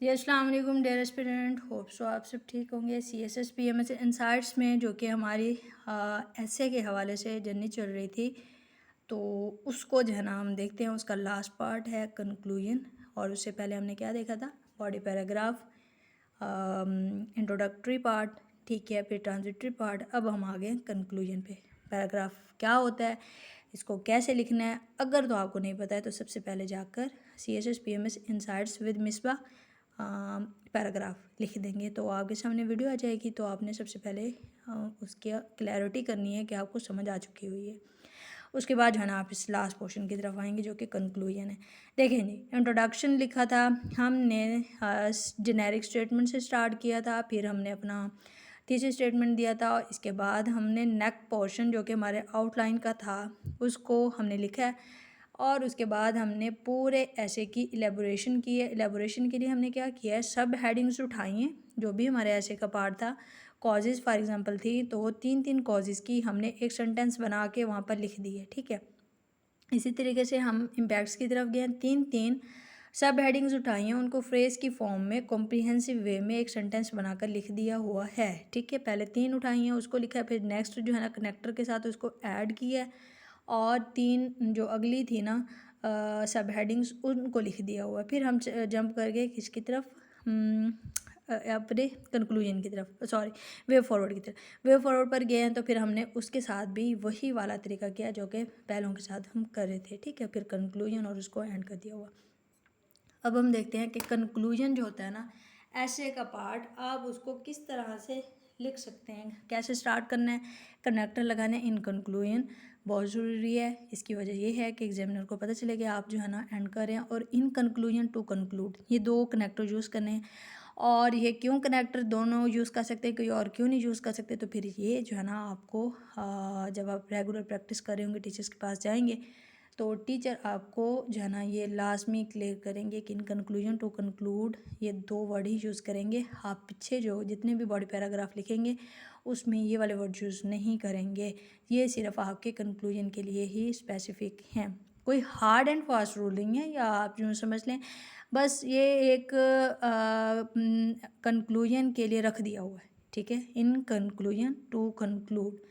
जी अस्सलाम वालेकुम dear aspirant, hope so आप सब ठीक होंगे। CSS PMS इंसाइट्स में जो कि हमारी ऐसे के हवाले से जर्नी चल रही थी, तो उसको जो है ना हम देखते हैं। उसका लास्ट पार्ट है कंक्लूजन, और उससे पहले हमने क्या देखा था? बॉडी पैराग्राफ, इंट्रोडक्टरी पार्ट, ठीक है, फिर ट्रांजिटरी पार्ट। अब हम आ गए कंक्लूजन पे। पैराग्राफ क्या होता है, इसको कैसे लिखना है, अगर तो आपको नहीं पता है तो सबसे पहले जाकर CSS PMS insights with Misbah paragraph लिख देंगे तो आपके सामने वीडियो आ जाएगी। तो आपने सबसे पहले उसकी क्लैरिटी करनी है कि आपको समझ आ चुकी हुई है। उसके बाद जो है ना आप इस लास्ट पोर्शन की तरफ आएंगे जो कि कंक्लूजन है। देखें जी, इंट्रोडक्शन लिखा था हमने, जेनेरिक स्टेटमेंट से स्टार्ट किया था, फिर हमने अपना थीसिस स्टेटमेंट दिया था। इसके बाद हमने नेक पोर्शन जो कि हमारे आउटलाइन का था उसको हमने लिखा है, और उसके बाद हमने पूरे ऐसे की एलेबोरेशन की है। एलेबोरेशन के लिए हमने क्या किया है, सब हेडिंग्स उठाई हैं जो भी हमारे ऐसे का पार्ट था। कॉजेज़ फॉर एग्जांपल थी, तो वो 3 कॉजेज़ की हमने एक सेंटेंस बना के वहाँ पर लिख दी है, ठीक है। इसी तरीके से हम इम्पैक्ट्स की तरफ गए, 3 सब हेडिंग्स उठाई हैं, उनको फ्रेज़ की फॉर्म में कॉम्प्रिहेंसिव वे में एक सेंटेंस बनाकर लिख दिया हुआ है, ठीक है। पहले 3 उठाई हैं, उसको लिखा है, फिर नेक्स्ट जो है ना कनेक्टर के साथ उसको ऐड किया है, और 3 जो अगली थी ना सब हेडिंग्स उनको लिख दिया हुआ है। फिर हम जंप कर गए किसकी तरफ, अपने कंक्लूजन की तरफ, सॉरी, वे फॉरवर्ड की तरफ। वे फॉरवर्ड पर गए हैं तो फिर हमने उसके साथ भी वही वाला तरीका किया जो कि पहलों के साथ हम कर रहे थे, ठीक है। फिर कंक्लूजन और उसको एंड कर दिया हुआ। अब हम देखते हैं कि कंक्लूजन जो होता है ना, ऐसे का पार्ट आप उसको किस तरह से लिख सकते हैं, कैसे स्टार्ट करना है। कनेक्टर लगाने इन कंक्लूजन बहुत ज़रूरी है। इसकी वजह ये है कि एग्जामिनर को पता चले कि आप जो है ना एंड कर रहे हैं, और इन कंक्लूजन टू कंक्लूड ये 2 कनेक्टर यूज़ करने हैं। और ये क्यों कनेक्टर दोनों यूज़ कर सकते हैं, कोई और क्यों नहीं यूज़ कर सकते, तो फिर ये जो है ना आपको जब आप रेगुलर प्रैक्टिस कर रहे होंगे, टीचर्स के पास जाएंगे, तो टीचर आपको जो है ना ये लास्ट में क्लियर करेंगे कि इन कंक्लूजन टू कंक्लूड ये 2 वर्ड ही यूज़ करेंगे। आप पीछे जो जितने भी बॉडी पैराग्राफ लिखेंगे उसमें ये वाले वर्ड यूज़ नहीं करेंगे। ये सिर्फ आपके कंक्लूजन के लिए ही स्पेसिफिक हैं, कोई हार्ड एंड फास्ट रूल नहीं है, या आप यूँ समझ लें बस ये एक कंक्लूजन के लिए रख दिया हुआ है, ठीक है। इन कंक्लूजन टू कंक्लूड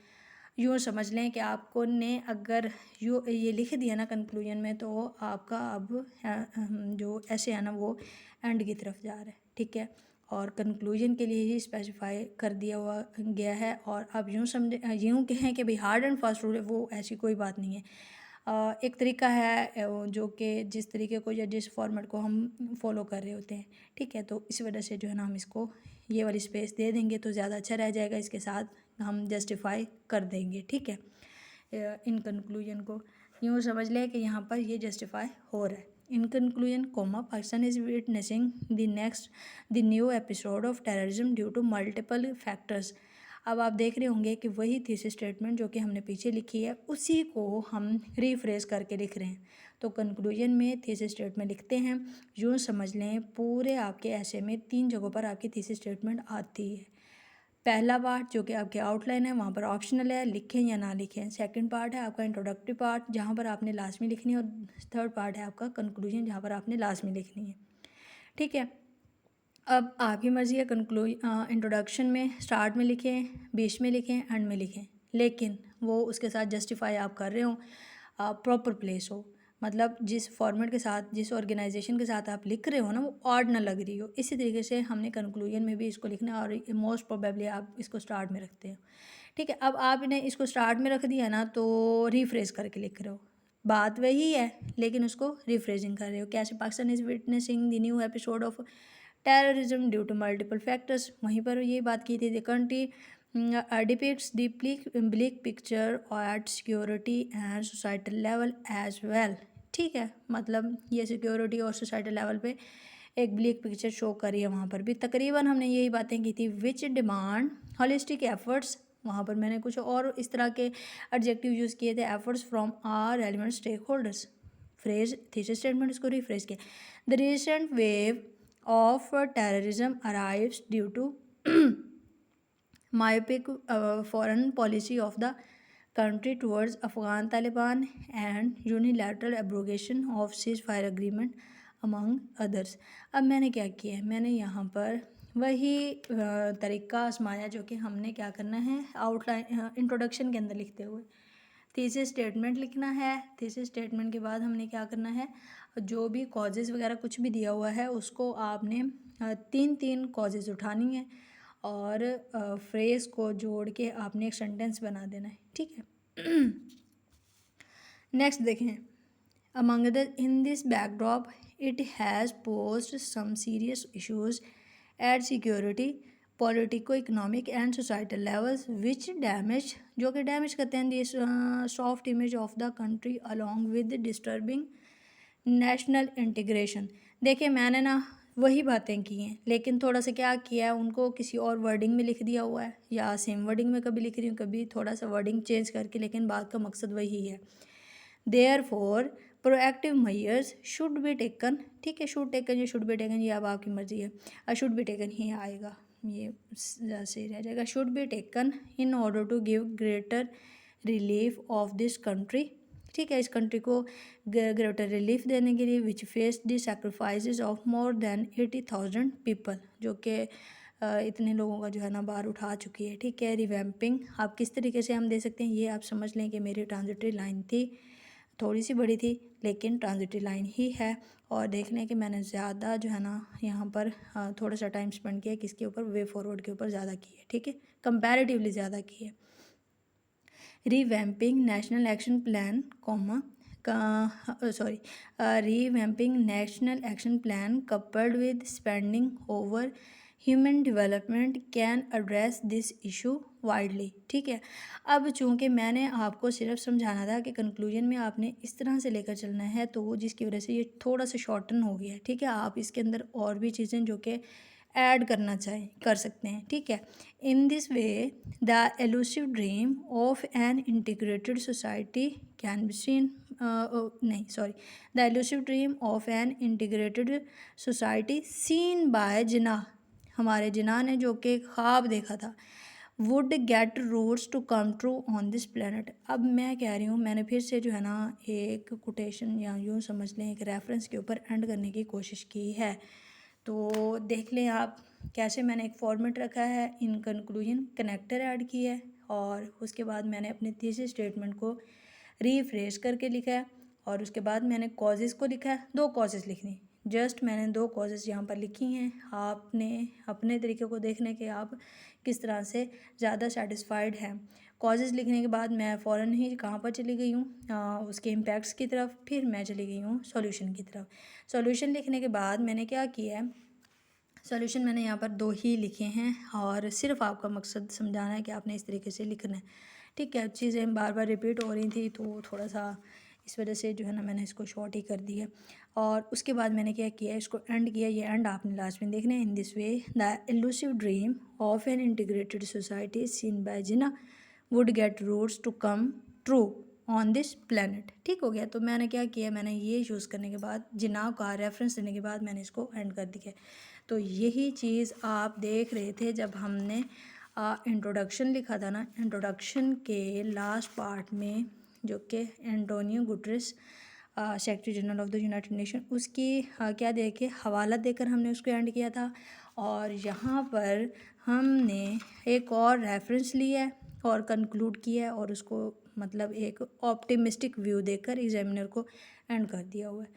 यूँ समझ लें कि आपको ने अगर ये लिख दिया ना कंक्लूजन में, तो आपका अब जो ऐसे है ना वो एंड की तरफ जा रहा है, ठीक है। और कंक्लूजन के लिए ही स्पेसिफाई कर दिया हुआ गया है। और अब यूँ समझे, यूँ कहें कि भाई हार्ड एंड फास्ट रूल है, वो ऐसी कोई बात नहीं है। एक तरीका है जो कि जिस तरीके को या जिस फॉर्मेट को हम फॉलो कर रहे होते हैं, ठीक है। तो इस वजह से जो है ना हम इसको ये वाली स्पेस दे देंगे तो ज़्यादा अच्छा रह जाएगा। इसके साथ हम जस्टिफाई कर देंगे, ठीक है। इन कंक्लूजन को यूँ समझ लें कि यहाँ पर ये जस्टिफाई हो रहा है। In conclusion comma person is witnessing the next the new episode of terrorism due to multiple factors. अब आप देख रहे होंगे कि वही थीसिस स्टेटमेंट जो कि हमने पीछे लिखी है उसी को हम रीफ्रेश करके लिख रहे हैं। तो कंक्लूजन में थीसिस स्टेटमेंट लिखते हैं, यूँ समझ लें पूरे आपके ऐसे में 3 जगहों पर आपकी थीसिस स्टेटमेंट आती है। पहला पार्ट जो कि आपके आउटलाइन है, वहाँ पर ऑप्शनल है लिखें या ना लिखें। सेकंड पार्ट है आपका इंट्रोडक्टरी पार्ट, जहाँ पर आपने लास्ट में लिखनी है, और थर्ड पार्ट है आपका कंक्लूजन, जहाँ पर आपने लास्ट में लिखनी है, ठीक है। अब आपकी मर्ज़ी है, इंट्रोडक्शन में स्टार्ट में लिखें, बीच में लिखें, एंड में लिखें, लेकिन वो उसके साथ जस्टिफाई आप कर रहे हो, प्रॉपर प्लेस हो, मतलब जिस फॉर्मेट के साथ जिस ऑर्गेनाइजेशन के साथ आप लिख रहे हो ना वो ऑड ना लग रही हो। इसी तरीके से हमने कंक्लूजन में भी इसको लिखना है, और मोस्ट प्रोबेबली आप इसको स्टार्ट में रखते हो, ठीक है। अब आपने इसको स्टार्ट में रख दिया ना, तो रिफ्रेश करके लिख रहे हो, बात वही है लेकिन उसको रिफ्रेजिंग कर रहे हो। कैसे Pakistan is witnessing the new episode of terrorism due to multiple factors, वहीं पर ये बात की थी। The country depicts the bleak picture at security and societal level as well, ठीक है। मतलब ये सिक्योरिटी और सोसाइटल लेवल पे एक ब्लिक पिक्चर शो करी है, वहाँ पर भी तकरीबन हमने यही बातें की थी। विच डिमांड हॉलिस्टिक एफर्ट्स, वहाँ पर मैंने कुछ और इस तरह के एडजेक्टिव यूज़ किए थे, efforts from our relevant stakeholders. Phrase thesis statement इसको रिफ्रेश किया। The recent wave of terrorism arrives due to myopic foreign policy of the country towards Afghan Taliban and unilateral abrogation of ceasefire agreement among others. अब मैंने क्या किया है, मैंने यहाँ पर वही तरीका आजमाया जो कि हमने क्या करना है आउटलाइन इंट्रोडक्शन के अंदर लिखते हुए। थीसिस स्टेटमेंट लिखना है। थीसिस स्टेटमेंट के बाद हमने क्या करना है, जो भी कॉजेज़ वगैरह कुछ भी दिया हुआ है उसको आपने 3 कॉजेज़ उठानी है और फ्रेज़ को जोड़ के आपने एक सेंटेंस बना देना है, ठीक है। नेक्स्ट देखें, among the in this backdrop it has posed some serious issues at security politico economic and societal levels which damage, जो कि डैमेज करते हैं this soft image of the country along with disturbing national integration. देखिए मैंने ना वही बातें की हैं, लेकिन थोड़ा सा क्या किया है, उनको किसी और वर्डिंग में लिख दिया हुआ है या सेम वर्डिंग में कभी लिख रही हूँ, कभी थोड़ा सा वर्डिंग चेंज करके, लेकिन बात का मकसद वही है। Therefore proactive measures should be taken, ठीक है, शुड टेकन या शुड बी टेकन ये अब आपकी मर्जी है, शुड बी टेकन ही आएगा, ये सही रह जाएगा। Should be taken in order to give greater relief of this country, ठीक है, इस कंट्री को ग्रेटर रिलीफ देने के लिए which face the sacrifices of more than 80,000 people, जो कि इतने लोगों का जो है ना बाहर उठा चुकी है, ठीक है। रिवैम्पिंग आप किस तरीके से हम दे सकते हैं, ये आप समझ लें कि मेरी ट्रांजिटरी लाइन थी, थोड़ी सी बड़ी थी लेकिन ट्रांजिटरी लाइन ही है। और देख लें कि मैंने ज़्यादा जो है ना यहाँ पर थोड़ा सा टाइम स्पेंड किया किसके ऊपर, वे फॉरवर्ड के ऊपर ज़्यादा की है, ठीक है, कंपैरेटिवली ज़्यादा की है। Revamping national action plan revamping national action plan coupled with spending over human development can address this issue widely, ठीक है। अब चूंकि मैंने आपको सिर्फ समझाना था कि कंक्लूजन में आपने इस तरह से लेकर चलना है, तो जिसकी वजह से ये थोड़ा सा शॉर्टन हो गया है, ठीक है। आप इसके अंदर और भी चीज़ें जो कि ऐड करना चाहें कर सकते हैं, ठीक है। In this way the elusive dream of an integrated society can be seen, the elusive dream of an integrated society seen by Jinnah, हमारे जिन्ना ने जो कि ख्वाब देखा था, would get roots to come true on this planet. अब मैं कह रही हूँ, मैंने फिर से जो है ना एक कोटेशन या यूँ समझ लें एक रेफरेंस के ऊपर एंड करने की कोशिश की है, तो देख लें आप कैसे मैंने एक फॉर्मेट रखा है। इन कंक्लूजन कनेक्टर ऐड किया है और उसके बाद मैंने अपने थीसिस स्टेटमेंट को रीफ्रेश करके लिखा है और उसके बाद मैंने कॉजेज़ को लिखा है, 2 कॉजेज़ लिखनी, जस्ट मैंने 2 कॉजेज़ यहाँ पर लिखी हैं। आपने अपने तरीके को देखने के आप किस तरह से ज़्यादा सेटिस्फाइड हैं। कॉजेज़ लिखने के बाद मैं फ़ौरन ही कहाँ पर चली गई हूँ, उसके इम्पैक्ट्स की तरफ, फिर मैं चली गई हूँ सॉल्यूशन की तरफ। सॉल्यूशन लिखने के बाद मैंने क्या किया है, सॉल्यूशन मैंने यहाँ पर 2 ही लिखे हैं और सिर्फ आपका मकसद समझाना है कि आपने इस तरीके से लिखना है, ठीक है। चीज़ें बार बार रिपीट हो रही थी तो थोड़ा सा इस वजह से जो है ना मैंने इसको शॉर्ट ही कर दिया। और उसके बाद मैंने क्या किया, इसको एंड किया, ये एंड आपने लास्ट में देखना है। In this way the elusive dream of an integrated society seen by Jinnah would get roots to come true on this planet, ठीक हो गया। तो मैंने क्या किया, मैंने ये यूज़ करने के बाद जिन्ना का रेफरेंस देने के बाद मैंने इसको एंड कर दिया। तो यही चीज़ आप देख रहे थे जब हमने इंट्रोडक्शन लिखा था ना, इंट्रोडक्शन के लास्ट पार्ट में जो कि Antonio Guterres secretary general of the United nation, उसकी क्या देके हवाला देकर हमने उसको एंड किया था। और यहाँ पर हमने एक और रेफरेंस लिया है और कंक्लूड किया है और उसको मतलब एक ऑप्टिमिस्टिक व्यू देकर एग्जामिनर को एंड कर दिया हुआ है।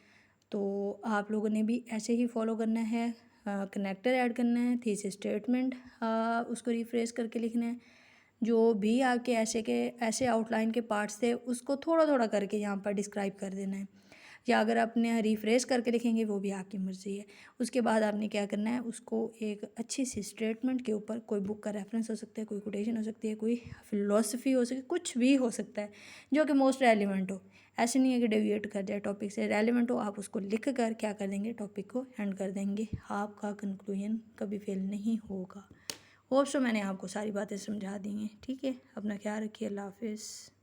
तो आप लोगों ने भी ऐसे ही फॉलो करना है, कनेक्टर ऐड करना है, थीसिस स्टेटमेंट उसको रिफ्रेश करके लिखना है, जो भी आपके ऐसे आउटलाइन के पार्ट्स थे उसको थोड़ा थोड़ा करके यहाँ पर डिस्क्राइब कर देना है, या अगर आपने रिफ्रेश करके लिखेंगे वो भी आपकी मर्ज़ी है। उसके बाद आपने क्या करना है, उसको एक अच्छी सी स्टेटमेंट के ऊपर, कोई बुक का रेफरेंस हो सकता है, कोई कोटेशन हो सकती है, कोई फिलोसफी हो सकती है, कुछ भी हो सकता है जो कि मोस्ट रेलिवेंट हो। ऐसे नहीं है कि डेविएट कर जाए टॉपिक से, रेलिवेंट हो आप उसको लिख कर क्या कर देंगे, टॉपिक को एंड कर देंगे। आपका कंक्लूजन कभी फेल नहीं होगा। होप सो मैंने आपको सारी बातें समझा दी हैं, ठीक है। अपना ख्याल रखिए, अल्लाह हाफिज़।